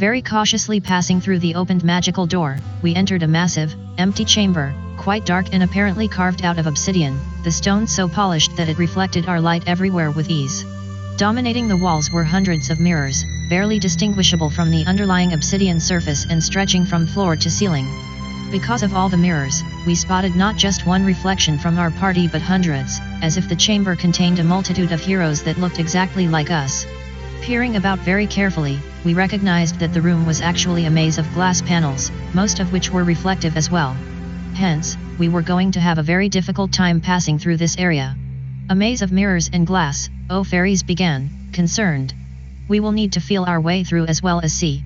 Very cautiously passing through the opened magical door, we entered a massive, empty chamber, quite dark and apparently carved out of obsidian, the stone so polished that it reflected our light everywhere with ease. Dominating the walls were hundreds of mirrors, barely distinguishable from the underlying obsidian surface and stretching from floor to ceiling. Because of all the mirrors, we spotted not just one reflection from our party but hundreds, as if the chamber contained a multitude of heroes that looked exactly like us. Peering about very carefully, we recognized that the room was actually a maze of glass panels, most of which were reflective as well. Hence, we were going to have a very difficult time passing through this area. A maze of mirrors and glass, oh fairies began, concerned. We will need to feel our way through as well as see.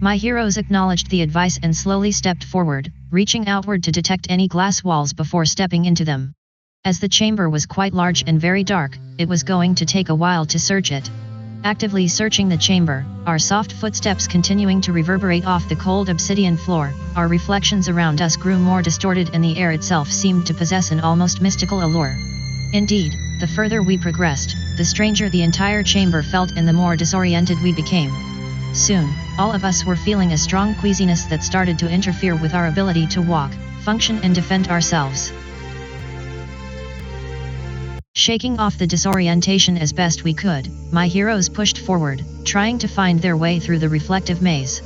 My heroes acknowledged the advice and slowly stepped forward, reaching outward to detect any glass walls before stepping into them. As the chamber was quite large and very dark, it was going to take a while to search it. Actively searching the chamber, our soft footsteps continuing to reverberate off the cold obsidian floor, our reflections around us grew more distorted and the air itself seemed to possess an almost mystical allure. Indeed, the further we progressed, the stranger the entire chamber felt and the more disoriented we became. Soon, all of us were feeling a strong queasiness that started to interfere with our ability to walk, function and defend ourselves. Shaking off the disorientation as best we could, my heroes pushed forward, trying to find their way through the reflective maze.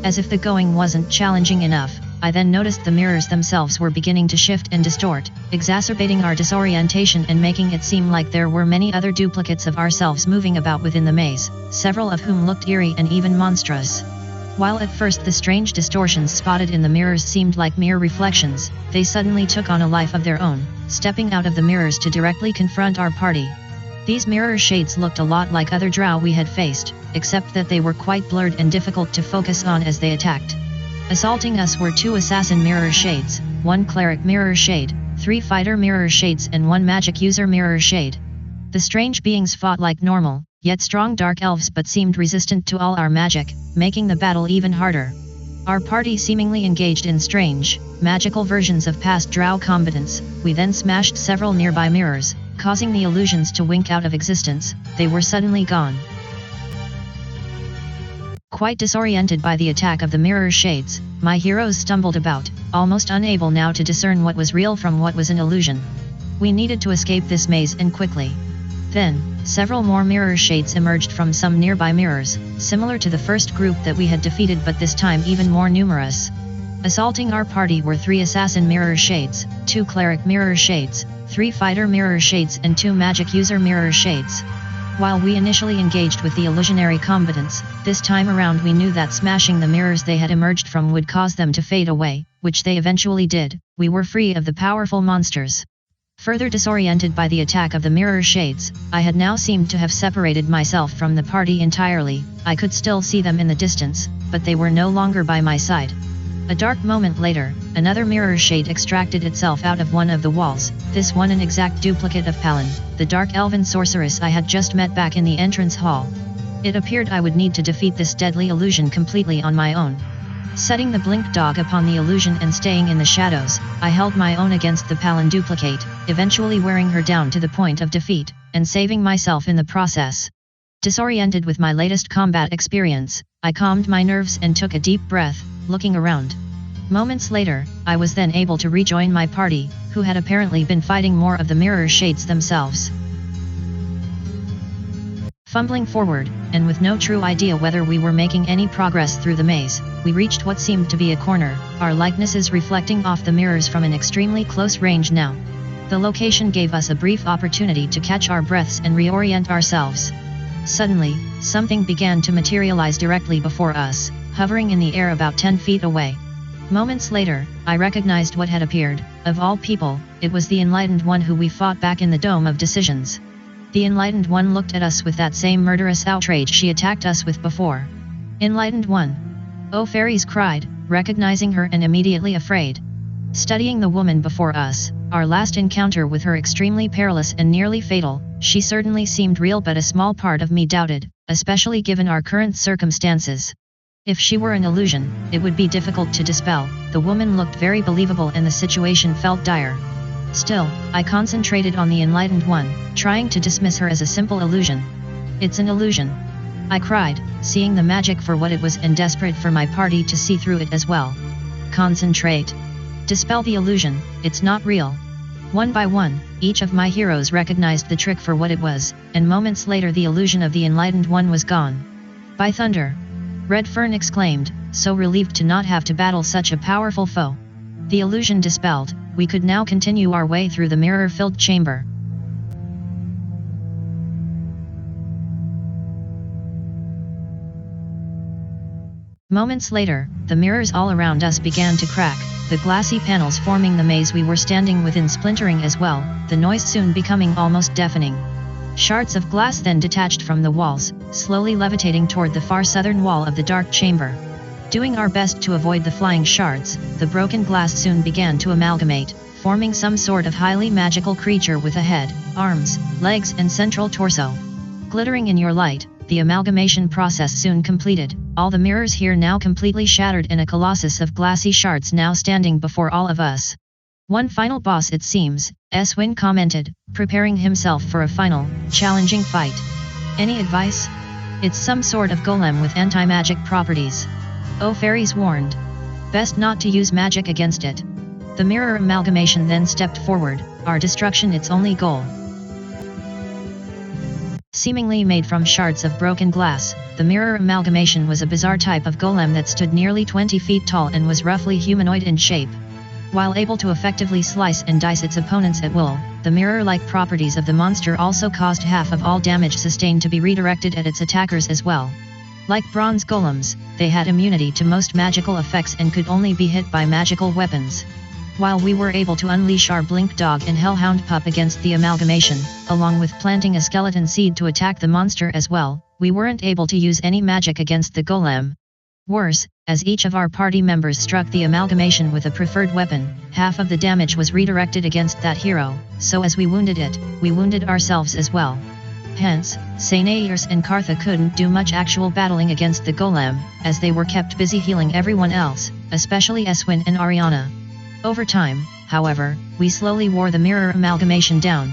As if the going wasn't challenging enough, I then noticed the mirrors themselves were beginning to shift and distort, exacerbating our disorientation and making it seem like there were many other duplicates of ourselves moving about within the maze, several of whom looked eerie and even monstrous. While at first the strange distortions spotted in the mirrors seemed like mere reflections, they suddenly took on a life of their own, stepping out of the mirrors to directly confront our party. These mirror shades looked a lot like other drow we had faced, except that they were quite blurred and difficult to focus on as they attacked. Assaulting us were 2 assassin mirror shades, 1 cleric mirror shade, 3 fighter mirror shades and 1 magic user mirror shade. The strange beings fought like normal, yet strong dark elves but seemed resistant to all our magic, making the battle even harder. Our party seemingly engaged in strange, magical versions of past drow combatants. We then smashed several nearby mirrors, causing the illusions to wink out of existence. They were suddenly gone. Quite disoriented by the attack of the mirror shades, my heroes stumbled about, almost unable now to discern what was real from what was an illusion. We needed to escape this maze and quickly. Then, several more mirror shades emerged from some nearby mirrors, similar to the first group that we had defeated but this time even more numerous. Assaulting our party were 3 assassin mirror shades, 2 cleric mirror shades, 3 fighter mirror shades and 2 magic user mirror shades. While we initially engaged with the illusionary combatants, this time around we knew that smashing the mirrors they had emerged from would cause them to fade away, which they eventually did. We were free of the powerful monsters. Further disoriented by the attack of the mirror shades, I had now seemed to have separated myself from the party entirely. I could still see them in the distance, but they were no longer by my side. A dark moment later, another mirror shade extracted itself out of one of the walls, this one an exact duplicate of Palin, the dark elven sorceress I had just met back in the entrance hall. It appeared I would need to defeat this deadly illusion completely on my own. Setting the blink dog upon the illusion and staying in the shadows, I held my own against the Palin duplicate, eventually wearing her down to the point of defeat, and saving myself in the process. Disoriented with my latest combat experience, I calmed my nerves and took a deep breath, looking around. Moments later, I was then able to rejoin my party, who had apparently been fighting more of the mirror shades themselves. Fumbling forward, and with no true idea whether we were making any progress through the maze, we reached what seemed to be a corner, our likenesses reflecting off the mirrors from an extremely close range now. The location gave us a brief opportunity to catch our breaths and reorient ourselves. Suddenly, something began to materialize directly before us, hovering in the air about 10 feet away. Moments later, I recognized what had appeared. Of all people, it was the Enlightened One who we fought back in the Dome of Decisions. The Enlightened One looked at us with that same murderous outrage she attacked us with before. Enlightened One! Oh, fairies cried, recognizing her and immediately afraid. Studying the woman before us, our last encounter with her extremely perilous and nearly fatal, she certainly seemed real, but a small part of me doubted, especially given our current circumstances. If she were an illusion, it would be difficult to dispel. The woman looked very believable and the situation felt dire. Still, I concentrated on the Enlightened One, trying to dismiss her as a simple illusion. It's an illusion. I cried, seeing the magic for what it was and desperate for my party to see through it as well. Concentrate. Dispel the illusion, it's not real. One by one, each of my heroes recognized the trick for what it was, and moments later the illusion of the enlightened one was gone. By thunder! Red Fern exclaimed, so relieved to not have to battle such a powerful foe. The illusion dispelled, we could now continue our way through the mirror-filled chamber. Moments later, the mirrors all around us began to crack, the glassy panels forming the maze we were standing within splintering as well, the noise soon becoming almost deafening. Shards of glass then detached from the walls, slowly levitating toward the far southern wall of the dark chamber. Doing our best to avoid the flying shards, the broken glass soon began to amalgamate, forming some sort of highly magical creature with a head, arms, legs and central torso. Glittering in your light, the amalgamation process soon completed, all the mirrors here now completely shattered and a colossus of glassy shards now standing before all of us. One final boss it seems, Eswin commented, preparing himself for a final, challenging fight. Any advice? It's some sort of golem with anti-magic properties. Oh, fairies warned. Best not to use magic against it. The mirror amalgamation then stepped forward, our destruction its only goal. Seemingly made from shards of broken glass, the mirror amalgamation was a bizarre type of golem that stood nearly 20 feet tall and was roughly humanoid in shape. While able to effectively slice and dice its opponents at will, the mirror-like properties of the monster also caused half of all damage sustained to be redirected at its attackers as well. Like bronze golems, they had immunity to most magical effects and could only be hit by magical weapons. While we were able to unleash our Blink Dog and Hellhound Pup against the amalgamation, along with planting a skeleton seed to attack the monster as well, we weren't able to use any magic against the golem. Worse, as each of our party members struck the amalgamation with a preferred weapon, half of the damage was redirected against that hero, so as we wounded it, we wounded ourselves as well. Hence, Sainairs and Kartha couldn't do much actual battling against the golem, as they were kept busy healing everyone else, especially Eswin and Ariana. Over time, however, we slowly wore the mirror amalgamation down.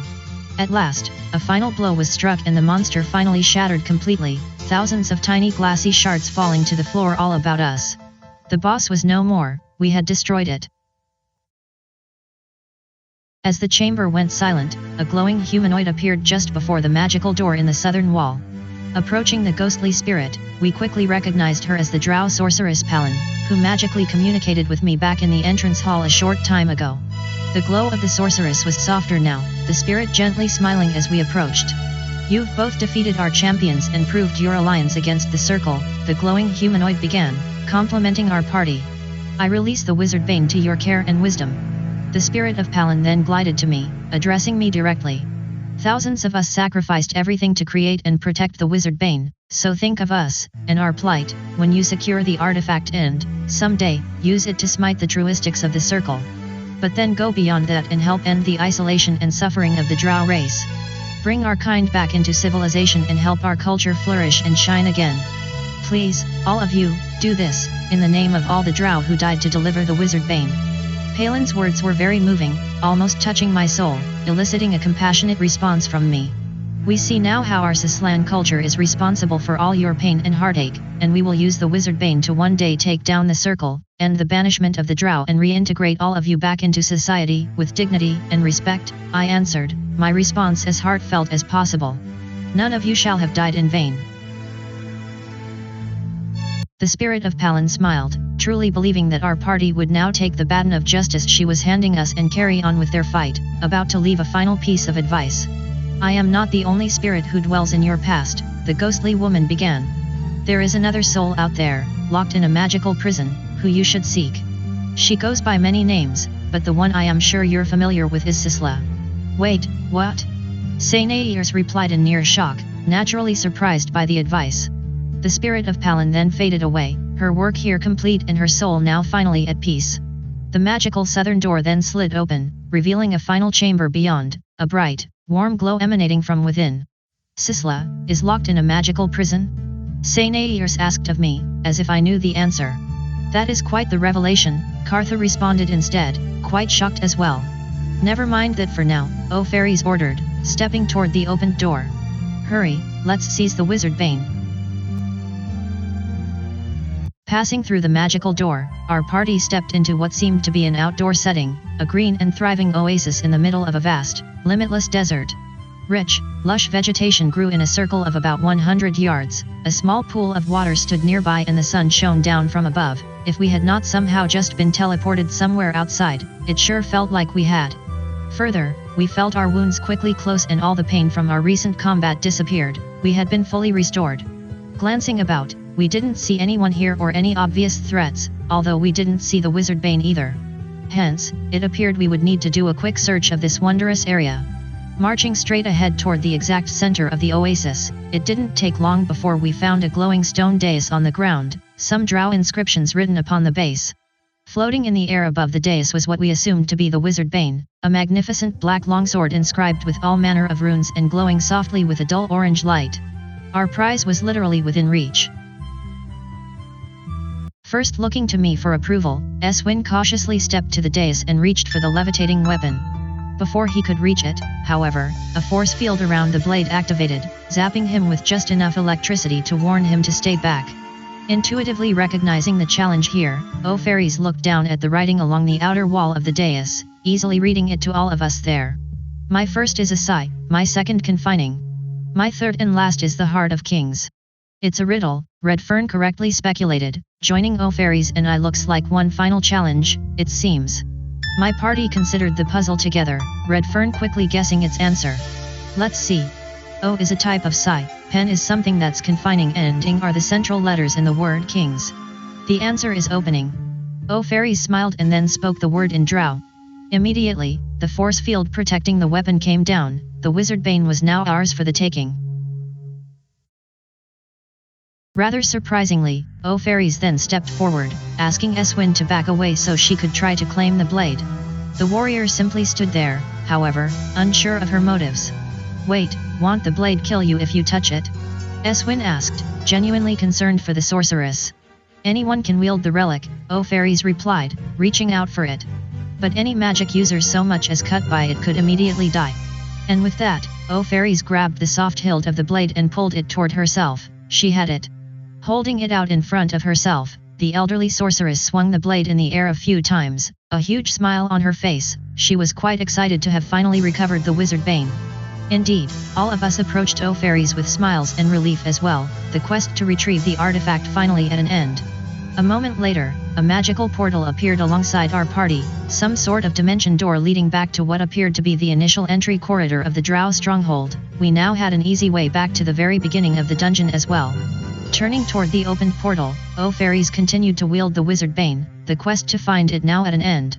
At last, a final blow was struck and the monster finally shattered completely, thousands of tiny glassy shards falling to the floor all about us. The boss was no more, we had destroyed it. As the chamber went silent, a glowing humanoid appeared just before the magical door in the southern wall. Approaching the ghostly spirit, we quickly recognized her as the drow sorceress Palin, who magically communicated with me back in the entrance hall a short time ago. The glow of the sorceress was softer now, the spirit gently smiling as we approached. You've both defeated our champions and proved your alliance against the circle, the glowing humanoid began, complimenting our party. I release the Wizardbane to your care and wisdom. The spirit of Palin then glided to me, addressing me directly. Thousands of us sacrificed everything to create and protect the Wizardbane, so think of us, and our plight, when you secure the artifact and, someday, use it to smite the truistics of the circle. But then go beyond that and help end the isolation and suffering of the drow race. Bring our kind back into civilization and help our culture flourish and shine again. Please, all of you, do this, in the name of all the drow who died to deliver the Wizardbane. Palin's words were very moving, almost touching my soul, eliciting a compassionate response from me. We see now how our Sislan culture is responsible for all your pain and heartache, and we will use the Wizardbane to one day take down the circle, end the banishment of the drow and reintegrate all of you back into society with dignity and respect, I answered, my response as heartfelt as possible. None of you shall have died in vain. The spirit of Palin smiled, truly believing that our party would now take the baton of justice she was handing us and carry on with their fight, about to leave a final piece of advice. I am not the only spirit who dwells in your past, the ghostly woman began. There is another soul out there, locked in a magical prison, who you should seek. She goes by many names, but the one I am sure you're familiar with is Sisla. Wait, what? Sainairs replied in near shock, naturally surprised by the advice. The spirit of Palin then faded away, her work here complete and her soul now finally at peace. The magical southern door then slid open, revealing a final chamber beyond, a bright, warm glow emanating from within. Sisla, is locked in a magical prison? Sainairs asked of me, as if I knew the answer. That is quite the revelation, Kartha responded instead, quite shocked as well. Never mind that for now, O fairies ordered, stepping toward the opened door. Hurry, let's seize the Wizardbane. Passing through the magical door, our party stepped into what seemed to be an outdoor setting, a green and thriving oasis in the middle of a vast, limitless desert. Rich, lush vegetation grew in a circle of about 100 yards, a small pool of water stood nearby and the sun shone down from above. If we had not somehow just been teleported somewhere outside, it sure felt like we had. Further, we felt our wounds quickly close and all the pain from our recent combat disappeared. We had been fully restored. Glancing about, we didn't see anyone here or any obvious threats, although we didn't see the Wizardbane either. Hence, it appeared we would need to do a quick search of this wondrous area. Marching straight ahead toward the exact center of the oasis, it didn't take long before we found a glowing stone dais on the ground, some drow inscriptions written upon the base. Floating in the air above the dais was what we assumed to be the Wizardbane, a magnificent black longsword inscribed with all manner of runes and glowing softly with a dull orange light. Our prize was literally within reach. First looking to me for approval, Eswin cautiously stepped to the dais and reached for the levitating weapon. Before he could reach it, however, a force field around the blade activated, zapping him with just enough electricity to warn him to stay back. Intuitively recognizing the challenge here, O'Fairies looked down at the writing along the outer wall of the dais, easily reading it to all of us there. My first is a sigh, my second confining. My third and last is the Heart of Kings. It's a riddle, Redfern correctly speculated, joining O'Fairies and I looks like one final challenge, it seems. My party considered the puzzle together, Redfern quickly guessing its answer. Let's see. O is a type of sigh, pen is something that's confining and ing are the central letters in the word kings. The answer is opening. O'Fairies smiled and then spoke the word in drow. Immediately, the force field protecting the weapon came down, the Wizardbane was now ours for the taking. Rather surprisingly, O'Fairies then stepped forward, asking Eswin to back away so she could try to claim the blade. The warrior simply stood there, however, unsure of her motives. Wait, won't the blade kill you if you touch it? Eswin asked, genuinely concerned for the sorceress. Anyone can wield the relic, O'Fairies replied, reaching out for it. But any magic user so much as cut by it could immediately die. And with that, O'Fairies grabbed the soft hilt of the blade and pulled it toward herself. She had it. Holding it out in front of herself, the elderly sorceress swung the blade in the air a few times, a huge smile on her face. She was quite excited to have finally recovered the Wizardbane. Indeed, all of us approached O'Fairies with smiles and relief as well, the quest to retrieve the artifact finally at an end. A moment later, a magical portal appeared alongside our party, some sort of dimension door leading back to what appeared to be the initial entry corridor of the Drow stronghold. We now had an easy way back to the very beginning of the dungeon as well. Turning toward the opened portal, O'Fairies continued to wield the Wizardbane, the quest to find it now at an end.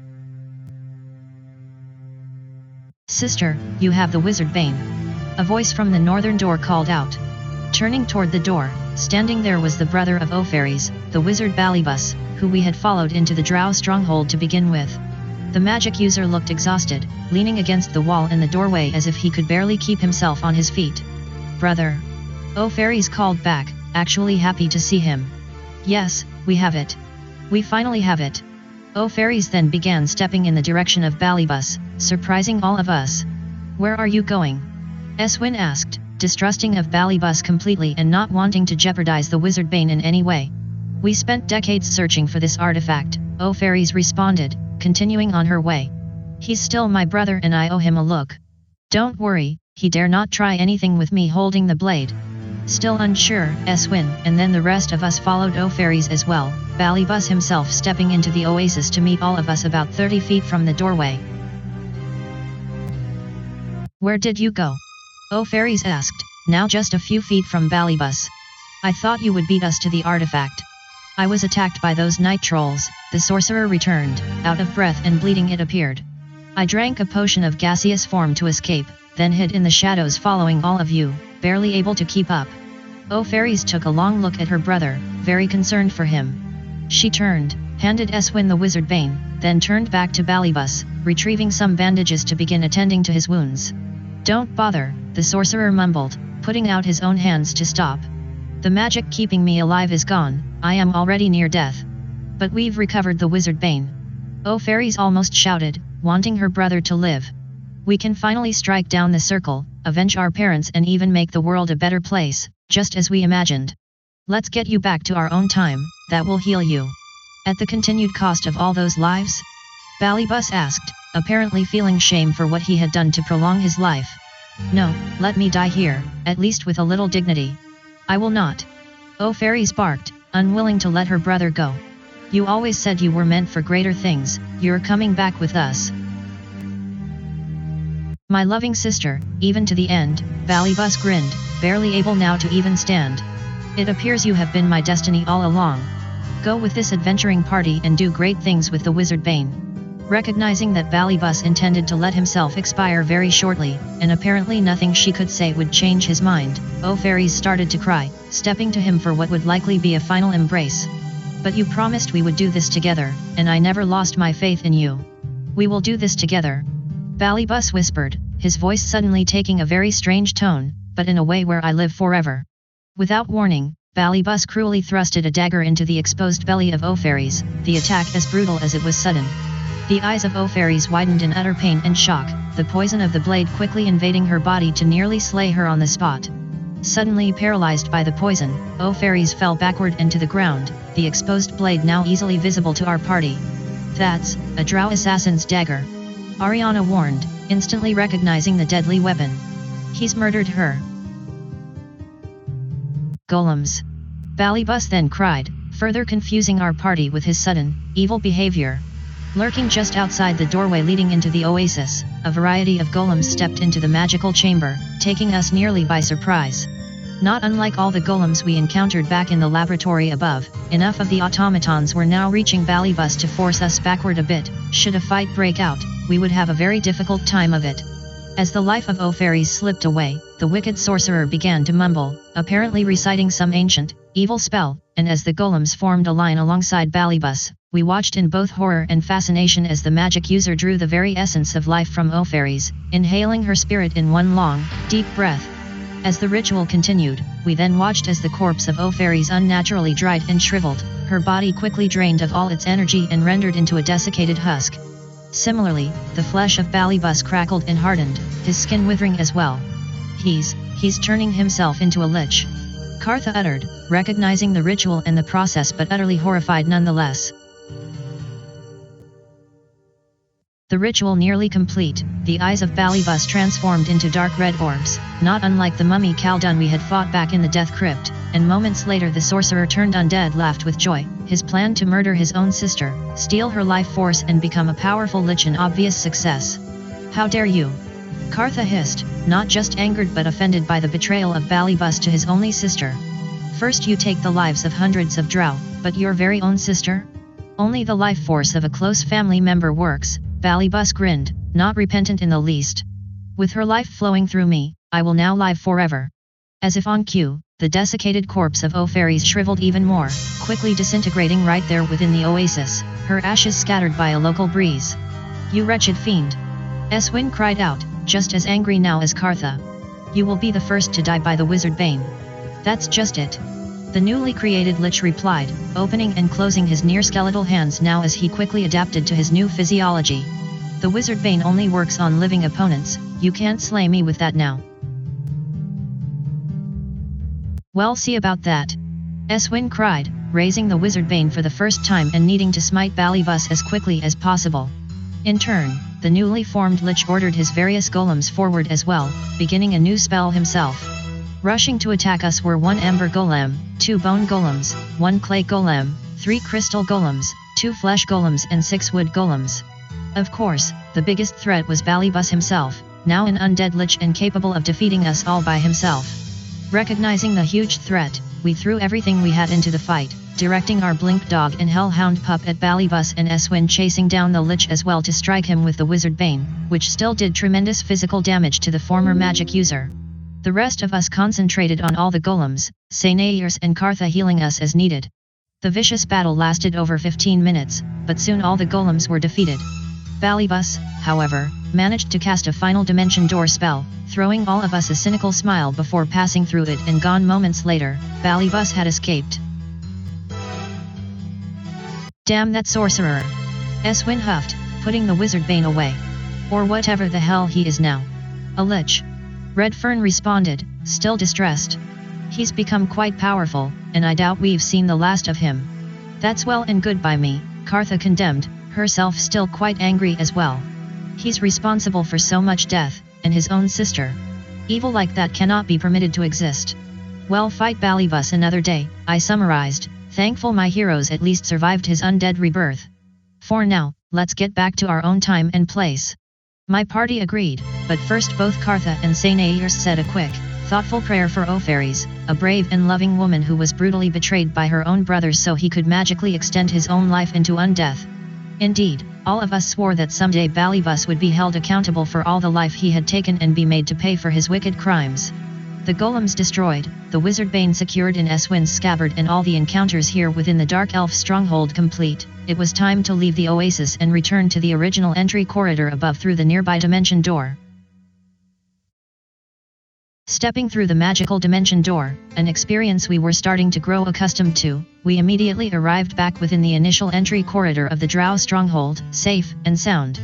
Sister, you have the Wizardbane. A voice from the northern door called out. Turning toward the door, standing there was the brother of O'Fairies, the wizard Balybus, who we had followed into the Drow stronghold to begin with. The magic user looked exhausted, leaning against the wall in the doorway as if he could barely keep himself on his feet. Brother. O'Fairies called back, actually happy to see him. Yes, we have it. We finally have it. O'Fairies then began stepping in the direction of Balybus, surprising all of us. Where are you going? Eswin asked, distrusting of Balybus completely and not wanting to jeopardize the Wizardbane in any way. We spent decades searching for this artifact, O'Fairies responded, continuing on her way. He's still my brother and I owe him a look. Don't worry, he dare not try anything with me holding the blade. Still unsure, Eswin and then the rest of us followed O'Fairies as well, Balybus himself stepping into the oasis to meet all of us about 30 feet from the doorway. Where did you go? O'Fairies asked, now just a few feet from Balybus. I thought you would beat us to the artifact. I was attacked by those night trolls, the sorcerer returned, out of breath and bleeding it appeared. I drank a potion of gaseous form to escape, then hid in the shadows following all of you, barely able to keep up. O'Fairies took a long look at her brother, very concerned for him. She turned, handed Eswin the Wizardbane, then turned back to Balybus, retrieving some bandages to begin attending to his wounds. Don't bother, the sorcerer mumbled, putting out his own hands to stop. The magic keeping me alive is gone, I am already near death. But we've recovered the Wizardbane. O'Fairies almost shouted, wanting her brother to live. We can finally strike down the circle, avenge our parents and even make the world a better place, just as we imagined. Let's get you back to our own time, that will heal you. At the continued cost of all those lives? Balybus asked, apparently feeling shame for what he had done to prolong his life. No, let me die here, at least with a little dignity. I will not. Oh, Fairies barked, unwilling to let her brother go. You always said you were meant for greater things, you're coming back with us. My loving sister, even to the end, Balybus grinned, barely able now to even stand. It appears you have been my destiny all along. Go with this adventuring party and do great things with the Wizardbane. Recognizing that Balybus intended to let himself expire very shortly, and apparently nothing she could say would change his mind, Oh Fairies started to cry, stepping to him for what would likely be a final embrace. But you promised we would do this together, and I never lost my faith in you. We will do this together. Balybus whispered, his voice suddenly taking a very strange tone, but in a way where I live forever. Without warning, Balybus cruelly thrusted a dagger into the exposed belly of Oh Fairies, the attack as brutal as it was sudden. The eyes of Oh Fairies widened in utter pain and shock, the poison of the blade quickly invading her body to nearly slay her on the spot. Suddenly paralyzed by the poison, Oh Fairies fell backward and to the ground, the exposed blade now easily visible to our party. That's a Drow assassin's dagger. Ariana warned, instantly recognizing the deadly weapon. He's murdered her. Golems. Balybus then cried, further confusing our party with his sudden, evil behavior. Lurking just outside the doorway leading into the oasis, a variety of golems stepped into the magical chamber, taking us nearly by surprise. Not unlike all the golems we encountered back in the laboratory above, enough of the automatons were now reaching Balybus to force us backward a bit. Should a fight break out, we would have a very difficult time of it. As the life of Oh Fairies slipped away, the wicked sorcerer began to mumble, apparently reciting some ancient, evil spell, and as the golems formed a line alongside Balybus, we watched in both horror and fascination as the magic user drew the very essence of life from Oh Fairies, inhaling her spirit in one long, deep breath. As the ritual continued, we then watched as the corpse of Oh Fairies unnaturally dried and shriveled, her body quickly drained of all its energy and rendered into a desiccated husk. Similarly, the flesh of Balybus crackled and hardened, his skin withering as well. He's turning himself into a lich. Kartha uttered, recognizing the ritual and the process but utterly horrified nonetheless. The ritual nearly complete, the eyes of Balybus transformed into dark red orbs, not unlike the mummy Khaldun we had fought back in the Death Crypt, and moments later the sorcerer turned undead laughed with joy, his plan to murder his own sister, steal her life force and become a powerful lich an obvious success. How dare you? Kartha hissed, not just angered but offended by the betrayal of Balybus to his only sister. First you take the lives of hundreds of drow, but your very own sister? Only the life force of a close family member works. Balybus grinned, not repentant in the least. With her life flowing through me, I will now live forever. As if on cue, the desiccated corpse of Oh Fairies shriveled even more, quickly disintegrating right there within the oasis, her ashes scattered by a local breeze. You wretched fiend! Eswin cried out, just as angry now as Kartha. You will be the first to die by the Wizardbane. That's just it. The newly created lich replied, opening and closing his near-skeletal hands now as he quickly adapted to his new physiology. The Wizardbane only works on living opponents, you can't slay me with that now. Well, see about that. Eswin cried, raising the Wizardbane for the first time and needing to smite Balybus as quickly as possible. In turn, the newly formed lich ordered his various golems forward as well, beginning a new spell himself. Rushing to attack us were 1 Amber Golem, 2 Bone Golems, 1 Clay Golem, 3 Crystal Golems, 2 Flesh Golems and 6 Wood Golems. Of course, the biggest threat was Balybus himself, now an undead lich and capable of defeating us all by himself. Recognizing the huge threat, we threw everything we had into the fight, directing our Blink Dog and Hellhound Pup at Balybus and Eswin chasing down the lich as well to strike him with the Wizardbane, which still did tremendous physical damage to the former magic user. The rest of us concentrated on all the golems, Sainairs and Kartha healing us as needed. The vicious battle lasted over 15 minutes, but soon all the golems were defeated. Balybus, however, managed to cast a final dimension door spell, throwing all of us a cynical smile before passing through it and gone moments later, Balybus had escaped. Damn that sorcerer! Eswin huffed, putting the Wizardbane away. Or whatever the hell he is now. A lich. Redfern responded, still distressed. He's become quite powerful, and I doubt we've seen the last of him. That's well and good by me, Kartha condemned, herself still quite angry as well. He's responsible for so much death, and his own sister. Evil like that cannot be permitted to exist. Well, fight Balybus another day, I summarized, thankful my heroes at least survived his undead rebirth. For now, let's get back to our own time and place. My party agreed, but first both Kartha and Sainairs said a quick, thoughtful prayer for Opheres, a brave and loving woman who was brutally betrayed by her own brothers so he could magically extend his own life into undeath. Indeed, all of us swore that someday Balybus would be held accountable for all the life he had taken and be made to pay for his wicked crimes. The golems destroyed, the Wizardbane secured in Eswin's scabbard and all the encounters here within the Dark Elf stronghold complete, it was time to leave the oasis and return to the original entry corridor above through the nearby dimension door. Stepping through the magical dimension door, an experience we were starting to grow accustomed to, we immediately arrived back within the initial entry corridor of the Drow stronghold, safe and sound.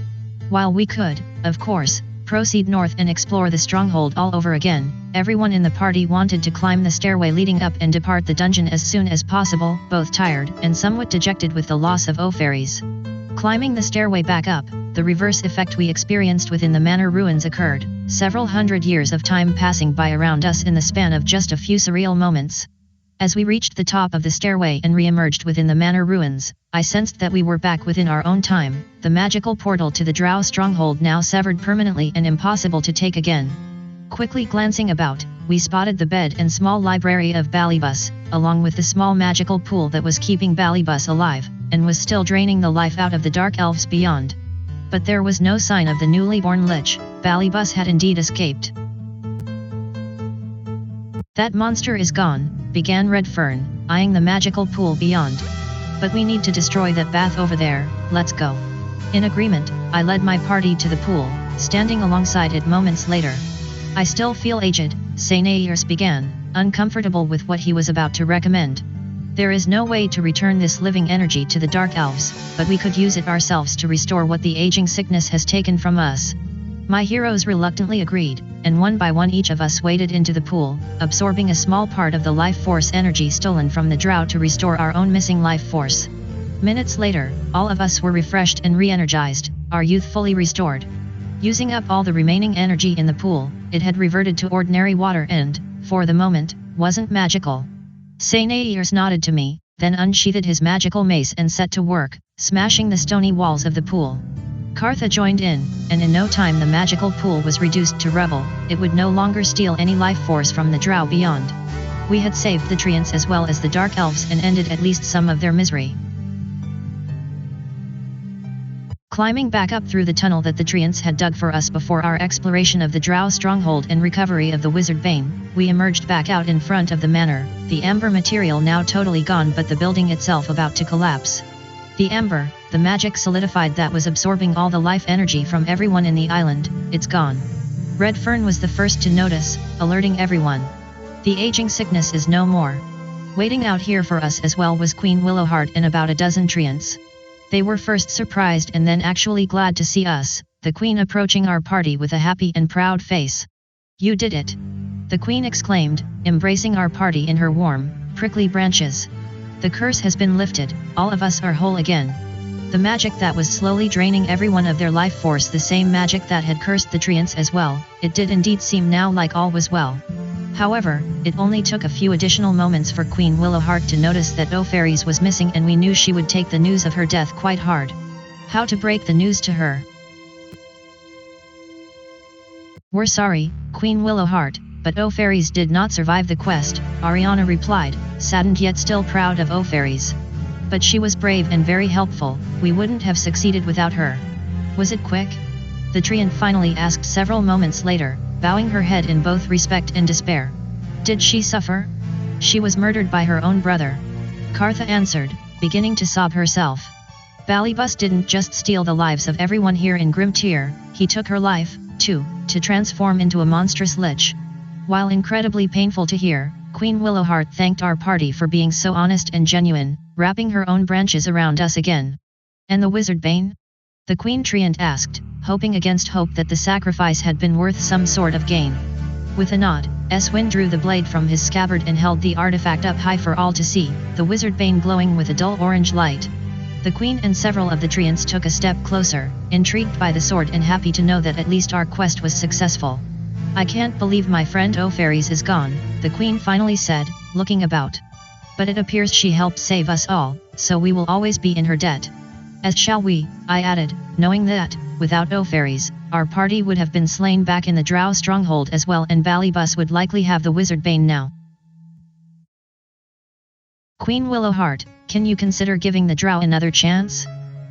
While we could, of course, proceed north and explore the stronghold all over again, everyone in the party wanted to climb the stairway leading up and depart the dungeon as soon as possible, both tired and somewhat dejected with the loss of Opheres. Climbing the stairway back up, the reverse effect we experienced within the manor ruins occurred, several hundred years of time passing by around us in the span of just a few surreal moments. As we reached the top of the stairway and re-emerged within the manor ruins, I sensed that we were back within our own time, the magical portal to the Drow stronghold now severed permanently and impossible to take again. Quickly glancing about, we spotted the bed and small library of Balybus, along with the small magical pool that was keeping Balybus alive, and was still draining the life out of the dark elves beyond. But there was no sign of the newly born lich. Balybus had indeed escaped. That monster is gone, began Redfern, eyeing the magical pool beyond. But we need to destroy that bath over there, let's go. In agreement, I led my party to the pool, standing alongside it moments later. I still feel aged, Sainairs began, uncomfortable with what he was about to recommend. There is no way to return this living energy to the Dark Elves, but we could use it ourselves to restore what the aging sickness has taken from us. My heroes reluctantly agreed, and one by one each of us waded into the pool, absorbing a small part of the life force energy stolen from the drow to restore our own missing life force. Minutes later, all of us were refreshed and re-energized, our youth fully restored. Using up all the remaining energy in the pool, it had reverted to ordinary water and, for the moment, wasn't magical. Sainairs nodded to me, then unsheathed his magical mace and set to work, smashing the stony walls of the pool. Kartha joined in, and in no time the magical pool was reduced to rubble. It would no longer steal any life force from the drow beyond. We had saved the treants as well as the dark elves and ended at least some of their misery. Climbing back up through the tunnel that the treants had dug for us before our exploration of the drow stronghold and recovery of the Wizardbane, we emerged back out in front of the manor, the amber material now totally gone but the building itself about to collapse. The amber, the magic solidified that was absorbing all the life energy from everyone in the island, it's gone. Redfern was the first to notice, alerting everyone. The aging sickness is no more. Waiting out here for us as well was Queen Willowheart and about a dozen treants. They were first surprised and then actually glad to see us, the Queen approaching our party with a happy and proud face. "You did it!" the Queen exclaimed, embracing our party in her warm, prickly branches. "The curse has been lifted, all of us are whole again." The magic that was slowly draining everyone of their life force, the same magic that had cursed the treants as well, it did indeed seem now like all was well. However, it only took a few additional moments for Queen Willowheart to notice that Opheres was missing, and we knew she would take the news of her death quite hard. How to break the news to her? "We're sorry, Queen Willowheart, but Opheres did not survive the quest," Ariana replied, saddened yet still proud of Opheres. "But she was brave and very helpful, we wouldn't have succeeded without her." "Was it quick?" the treant finally asked several moments later, bowing her head in both respect and despair. "Did she suffer?" "She was murdered by her own brother," Kartha answered, beginning to sob herself. "Balybus didn't just steal the lives of everyone here in Grimtier, he took her life, too, to transform into a monstrous lich." While incredibly painful to hear, Queen Willowheart thanked our party for being so honest and genuine, wrapping her own branches around us again. "And the Wizardbane?" the Queen treant asked, hoping against hope that the sacrifice had been worth some sort of gain. With a nod, Eswin drew the blade from his scabbard and held the artifact up high for all to see, the Wizardbane glowing with a dull orange light. The Queen and several of the Treants took a step closer, intrigued by the sword and happy to know that at least our quest was successful. I can't believe my friend O'Fairies is gone, the Queen finally said, looking about. But it appears she helped save us all, so we will always be in her debt. As shall we, I added, knowing that, without O'Fairies, our party would have been slain back in the Drow stronghold as well and Ballybus would likely have the Wizardbane now. Queen Willowheart, can you consider giving the Drow another chance?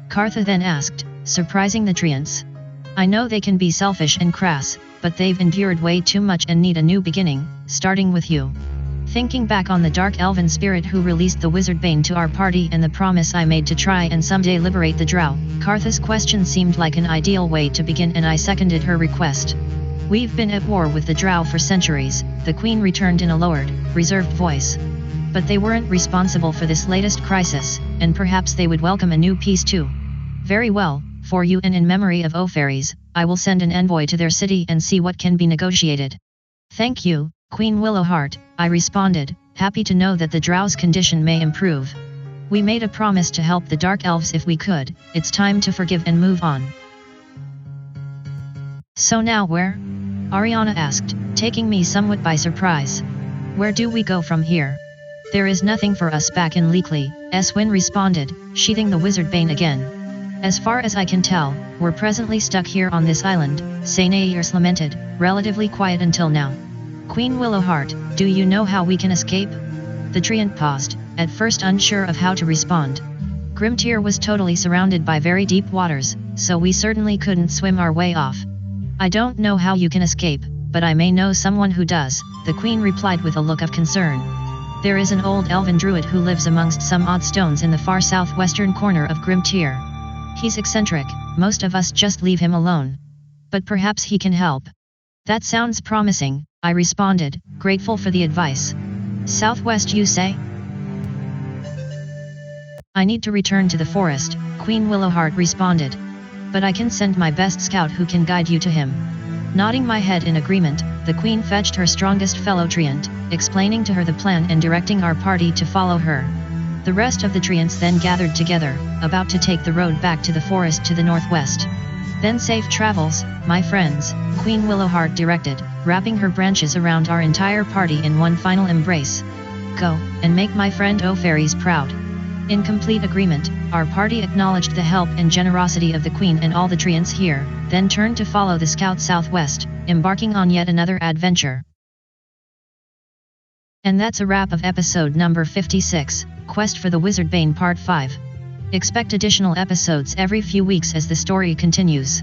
Cartha then asked, surprising the Treants. I know they can be selfish and crass, but they've endured way too much and need a new beginning, starting with you. Thinking back on the dark elven spirit who released the Wizardbane to our party and the promise I made to try and someday liberate the Drow, Cartha's question seemed like an ideal way to begin and I seconded her request. We've been at war with the Drow for centuries, the Queen returned in a lowered, reserved voice. But they weren't responsible for this latest crisis, and perhaps they would welcome a new peace too. Very well, for you and in memory of O'Fairies, I will send an envoy to their city and see what can be negotiated. Thank you, Queen Willowheart, I responded, happy to know that the Drow's condition may improve. We made a promise to help the Dark Elves if we could, it's time to forgive and move on. So now where? Ariana asked, taking me somewhat by surprise. Where do we go from here? There is nothing for us back in Leakley, Eswin responded, sheathing the Wizardbane again. As far as I can tell, we're presently stuck here on this island, Sainairs lamented, relatively quiet until now. Queen Willowheart, do you know how we can escape? The Treant paused, at first unsure of how to respond. Grimtier was totally surrounded by very deep waters, so we certainly couldn't swim our way off. I don't know how you can escape, but I may know someone who does, the Queen replied with a look of concern. There is an old elven druid who lives amongst some odd stones in the far southwestern corner of Grimtier. He's eccentric, most of us just leave him alone. But perhaps he can help. That sounds promising, I responded, grateful for the advice. Southwest you say? I need to return to the forest, Queen Willowheart responded. But I can send my best scout who can guide you to him. Nodding my head in agreement, the Queen fetched her strongest fellow Treant, explaining to her the plan and directing our party to follow her. The rest of the Treants then gathered together, about to take the road back to the forest to the northwest. Then safe travels, my friends, Queen Willowheart directed, wrapping her branches around our entire party in one final embrace. Go, and make my friend O'Fairies proud. In complete agreement, our party acknowledged the help and generosity of the Queen and all the Treants here, then turned to follow the scout southwest, embarking on yet another adventure. And that's a wrap of episode number 56, Quest for the Wizardbane Part 5. Expect additional episodes every few weeks as the story continues.